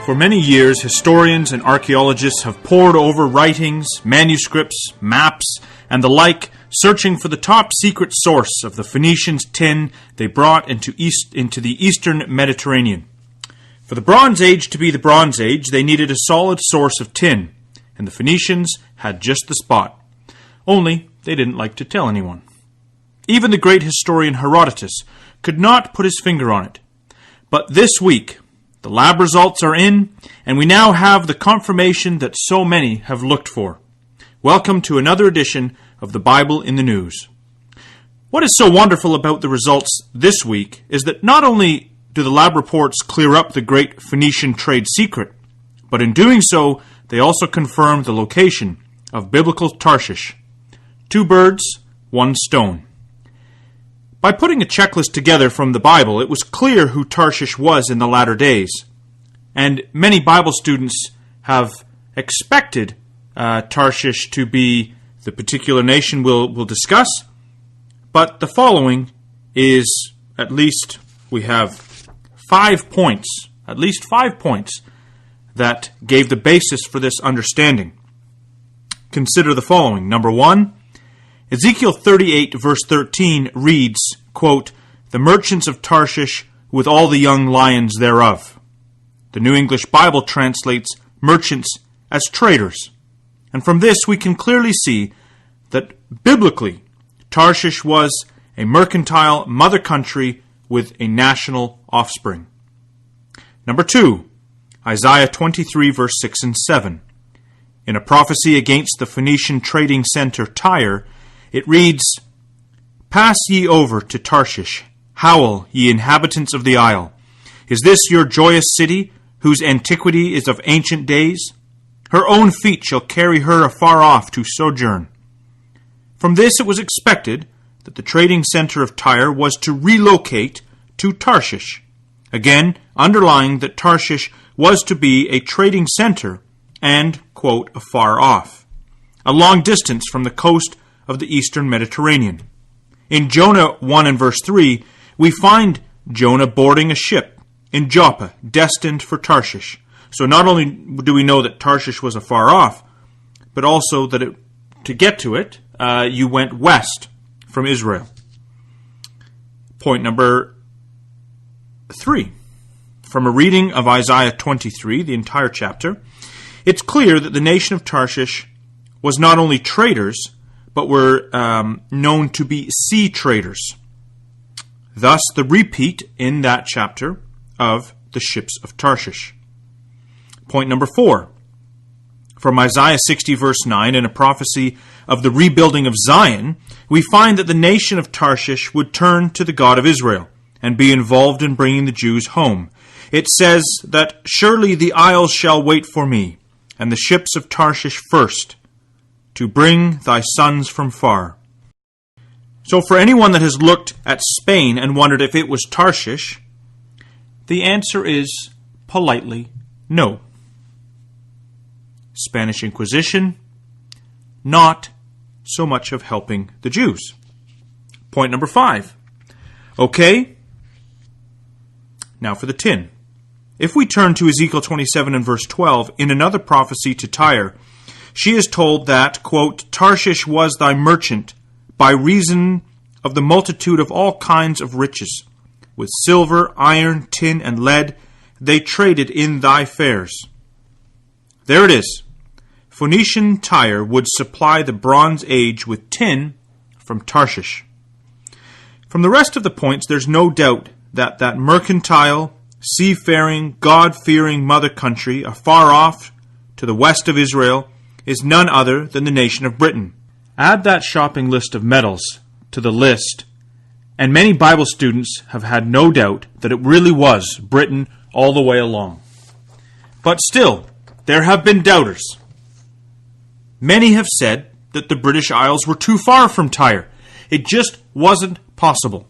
For many years, historians and archaeologists have pored over writings, manuscripts, maps, and the like, searching for the top secret source of the Phoenicians' tin they brought into the eastern Mediterranean. For the Bronze Age to be the Bronze Age, they needed a solid source of tin, and the Phoenicians had just the spot. Only, they didn't like to tell anyone. Even the great historian Herodotus could not put his finger on it. But this week, the lab results are in, and we now have the confirmation that so many have looked for. Welcome to another edition of the Bible in the News. What is so wonderful about the results this week is that not only do the lab reports clear up the great Phoenician trade secret, but in doing so, they also confirm the location of biblical Tarshish. 2 birds, 1 stone. By putting a checklist together from the Bible, it was clear who Tarshish was in the latter days. And many Bible students have expected Tarshish to be the particular nation we'll discuss. But the following is, at least we have 5 points, that gave the basis for this understanding. Consider the following. Number 1, Ezekiel 38 verse 13 reads, quote, "The merchants of Tarshish with all the young lions thereof." The New English Bible translates merchants as traders. And from this we can clearly see that biblically Tarshish was a mercantile mother country with a national offspring. Number 2, Isaiah 23 verse 6 and 7. In a prophecy against the Phoenician trading center Tyre, it reads, "Pass ye over to Tarshish, howl, ye inhabitants of the isle. Is this your joyous city, whose antiquity is of ancient days? Her own feet shall carry her afar off to sojourn." From this it was expected that the trading center of Tyre was to relocate to Tarshish, again underlying that Tarshish was to be a trading center and, quote, afar off, a long distance from the coast of the eastern Mediterranean. In Jonah 1 and verse 3, we find Jonah boarding a ship in Joppa, destined for Tarshish. So not only do we know that Tarshish was afar off, but also that to get to it, you went west from Israel. Point number 3. From a reading of Isaiah 23, the entire chapter, it's clear that the nation of Tarshish was not only traders, but were known to be sea traders. Thus, the repeat in that chapter of the ships of Tarshish. Point number 4. From Isaiah 60 verse 9, in a prophecy of the rebuilding of Zion, we find that the nation of Tarshish would turn to the God of Israel and be involved in bringing the Jews home. It says that, "Surely the isles shall wait for me, and the ships of Tarshish first, to bring thy sons from far." So for anyone that has looked at Spain and wondered if it was Tarshish, the answer is politely no. Spanish Inquisition, not so much of helping the Jews. Point number 5. Okay, now for the tin. If we turn to Ezekiel 27 and verse 12, in another prophecy to Tyre, she is told that, quote, "Tarshish was thy merchant by reason of the multitude of all kinds of riches. With silver, iron, tin, and lead, they traded in thy fairs." There it is. Phoenician Tyre would supply the Bronze Age with tin from Tarshish. From the rest of the points, there's no doubt that that mercantile, seafaring, God-fearing mother country afar off to the west of Israel is none other than the nation of Britain. Add that shopping list of metals to the list, and many Bible students have had no doubt that it really was Britain all the way along. But still, there have been doubters. Many have said that the British Isles were too far from Tyre. It just wasn't possible.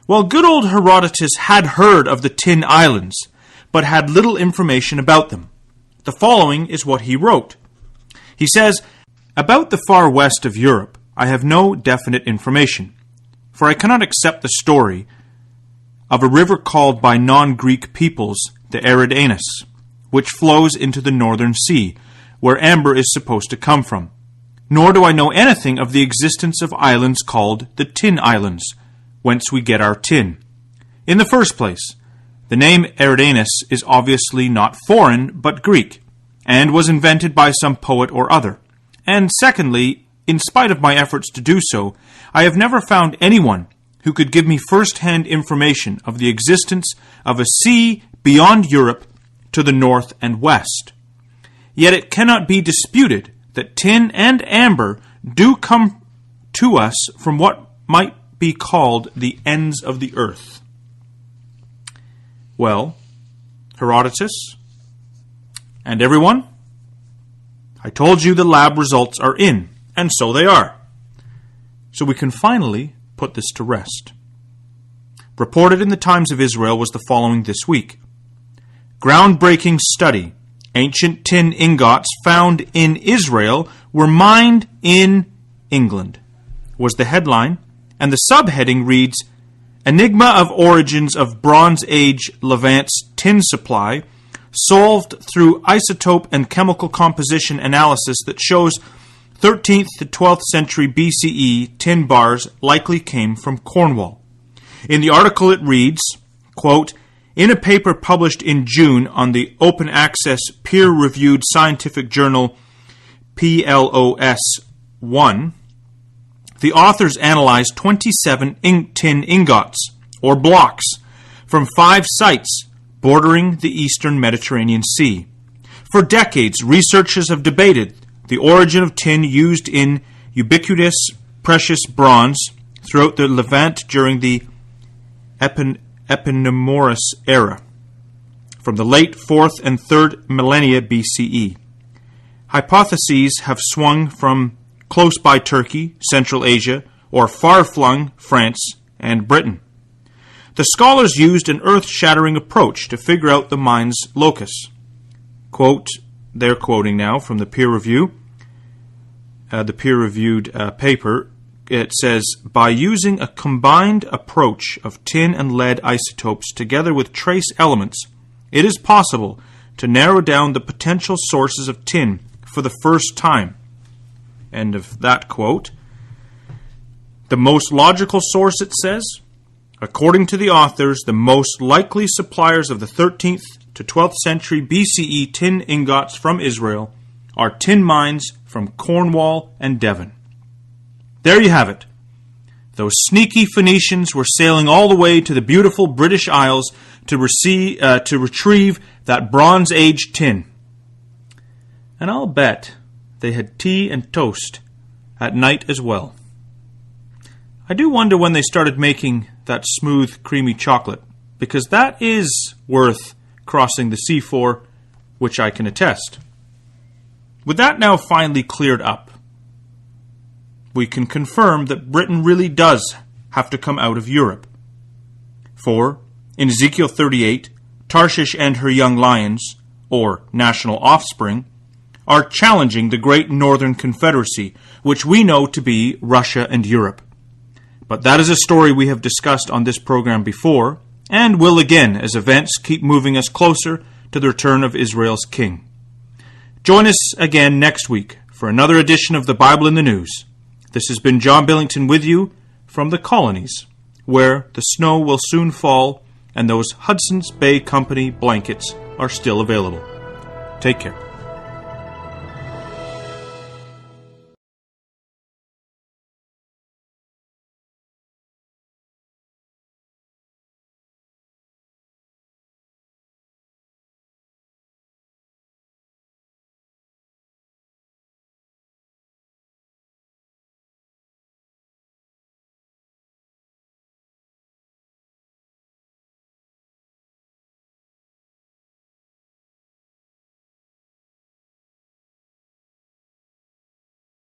Well, good old Herodotus had heard of the Tin Islands, but had little information about them. The following is what he wrote. He says, "About the far west of Europe, I have no definite information, for I cannot accept the story of a river called by non-Greek peoples the Eridanus, which flows into the northern sea, where amber is supposed to come from. Nor do I know anything of the existence of islands called the Tin Islands, whence we get our tin. In the first place, the name Herodotus is obviously not foreign, but Greek, and was invented by some poet or other. And secondly, in spite of my efforts to do so, I have never found anyone who could give me first-hand information of the existence of a sea beyond Europe to the north and west. Yet it cannot be disputed that tin and amber do come to us from what might be called the ends of the earth. Well, Herodotus, and everyone, I told you the lab results are in, and so they are. So we can finally put this to rest. Reported in the Times of Israel was the following this week. Groundbreaking study. Ancient tin ingots found in Israel were mined in England, was the headline, and the subheading reads, Enigma of origins of Bronze Age Levant's tin supply, solved through isotope and chemical composition analysis that shows 13th to 12th century BCE tin bars likely came from Cornwall. In the article it reads, quote, in a paper published in June on the open access peer-reviewed scientific journal PLOS 1, the authors analyzed 27 tin ingots, or blocks, from 5 sites bordering the eastern Mediterranean Sea. For decades, researchers have debated the origin of tin used in ubiquitous precious bronze throughout the Levant during the Eponymous era, from the late 4th and 3rd millennia BCE. Hypotheses have swung from close by Turkey, Central Asia, or far-flung France and Britain. The scholars used an earth-shattering approach to figure out the mine's locus. Quote, they're quoting now from the peer-reviewed paper. It says, by using a combined approach of tin and lead isotopes together with trace elements, it is possible to narrow down the potential sources of tin for the first time. End of that quote. The most logical source, it says, according to the authors, the most likely suppliers of the 13th to 12th century BCE tin ingots from Israel are tin mines from Cornwall and Devon. There you have it. Those sneaky Phoenicians were sailing all the way to the beautiful British Isles to retrieve that Bronze Age tin. And I'll bet they had tea and toast at night as well. I do wonder when they started making that smooth, creamy chocolate, because that is worth crossing the sea for, which I can attest. With that now finally cleared up, we can confirm that Britain really does have to come out of Europe. For, in Ezekiel 38, Tarshish and her young lions, or national offspring, are challenging the great Northern Confederacy, which we know to be Russia and Europe. But that is a story we have discussed on this program before, and will again as events keep moving us closer to the return of Israel's king. Join us again next week for another edition of the Bible in the News. This has been John Billington with you from the colonies, where the snow will soon fall and those Hudson's Bay Company blankets are still available. Take care.